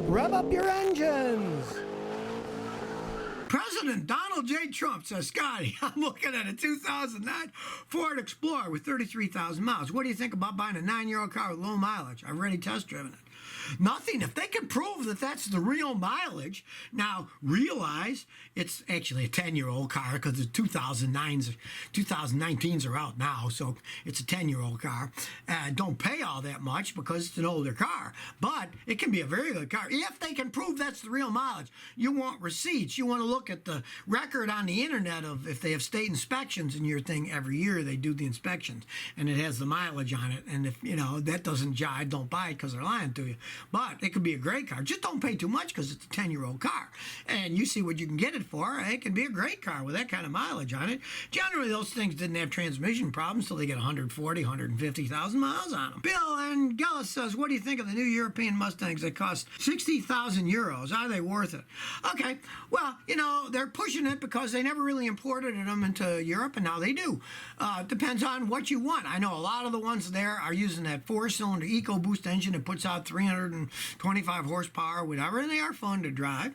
Rev up your engines! President Donald J. Trump says, Scotty, I'm looking at a 2009 Ford Explorer with 33,000 miles. What do you think about buying a 9-year-old car with low mileage? I've already test driven it. Nothing. If they can prove that that's the real mileage, now realize it's actually a 10-year-old car because the 2019s are out now, so it's a 10-year-old car. Don't pay all that much because it's an older car, but it can be a very good car. If they can prove that's the real mileage, you want receipts. You want to look at the record on the internet of if they have state inspections in your thing every year, they do the inspections, and it has the mileage on it. And if, you know, that doesn't jive, don't buy it because they're lying to you. But it could be a great car. Just don't pay too much because it's a 10-year-old car. And you see what you can get it for. It can be a great car with that kind of mileage on it. Generally, those things didn't have transmission problems until they get 140, 150,000 miles on them. Bill and Gillis says, what do you think of the new European Mustangs that cost 60,000 euros? Are they worth it? Okay, well, you know, they're pushing it because they never really imported them into Europe, and now they do. Depends on what you want. I know a lot of the ones there are using that 4-cylinder EcoBoost engine that puts out 325 horsepower, whatever, and they are fun to drive.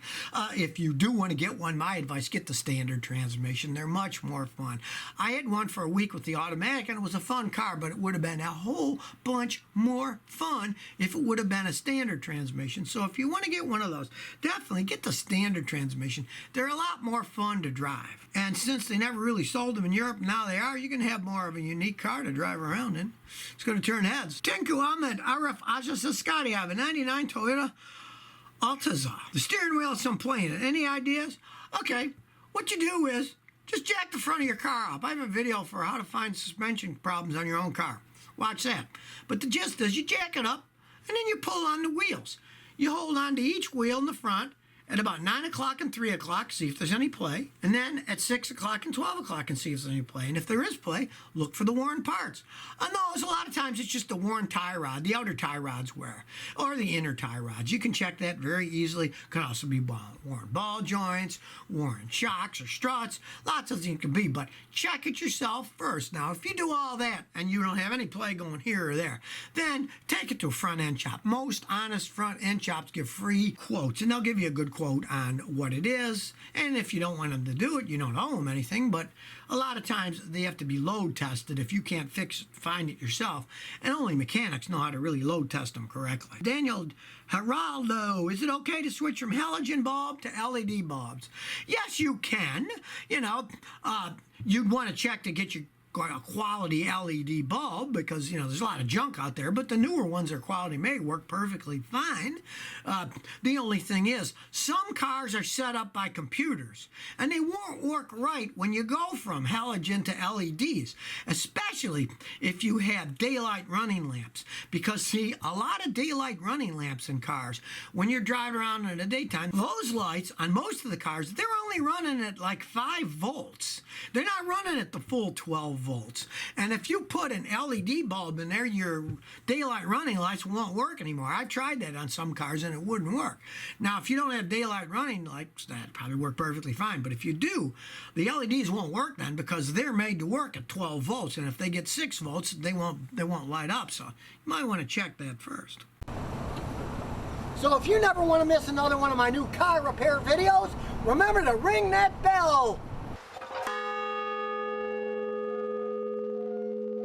If you do want to get one, my advice, get the standard transmission. They're much more fun. I had one for a week with the automatic, and it was a fun car, but it would have been a whole bunch more fun if it would have been a standard transmission. So if you want to get one of those, definitely get the standard transmission. They're a lot more fun to drive. And since they never really sold them in Europe, now they are, you can have more of a unique car to drive around in. It's going to turn heads. Tinku Ahmed, Arif Asha says, Scotty, I have a 99 Toyota Altaza. The steering wheel is some plane. Any ideas? Okay, what you do is just jack the front of your car up. I have a video for how to find suspension problems on your own car. Watch that. But the gist is you jack it up and then you pull on the wheels. You hold on to each wheel in the front at about 9 o'clock and 3 o'clock, see if there's any play. And then at 6 o'clock and 12 o'clock and see if there's any play. And if there is play, look for the worn parts. On those, a lot of times it's just the worn tie rod. The outer tie rods wear, or the inner tie rods. You can check that very easily. Could also be worn ball joints, worn shocks or struts. Lots of things can be, but check it yourself first. Now, if you do all that and you don't have any play going here or there, then take it to a front end shop. Most honest front end shops give free quotes, and they'll give you a good quote on what it is. And if you don't want them to do it, you don't owe them anything, but a lot of times they have to be load tested if you can't find it yourself, and only mechanics know how to really load test them correctly. Daniel Geraldo, is it okay to switch from halogen bulb to LED bulbs? Yes, you can. You know, you'd want to check to get your a quality LED bulb because, you know, there's a lot of junk out there, but the newer ones are quality made, work perfectly fine. The only thing is, some cars are set up by computers, and they won't work right when you go from halogen to LEDs, especially if you have daylight running lamps, because, see, a lot of daylight running lamps in cars, when you're driving around in the daytime, those lights on most of the cars, they're only running at like 5 volts. They're not running at the full 12 volts. And if you put an LED bulb in there, your daylight running lights won't work anymore. I tried that on some cars and it wouldn't work. Now, if you don't have daylight running lights, that probably work perfectly fine. But if you do, the LEDs won't work then because they're made to work at 12 volts. And if they get 6 volts, they won't light up. So you might want to check that first. So if you never want to miss another one of my new car repair videos, remember to ring that bell.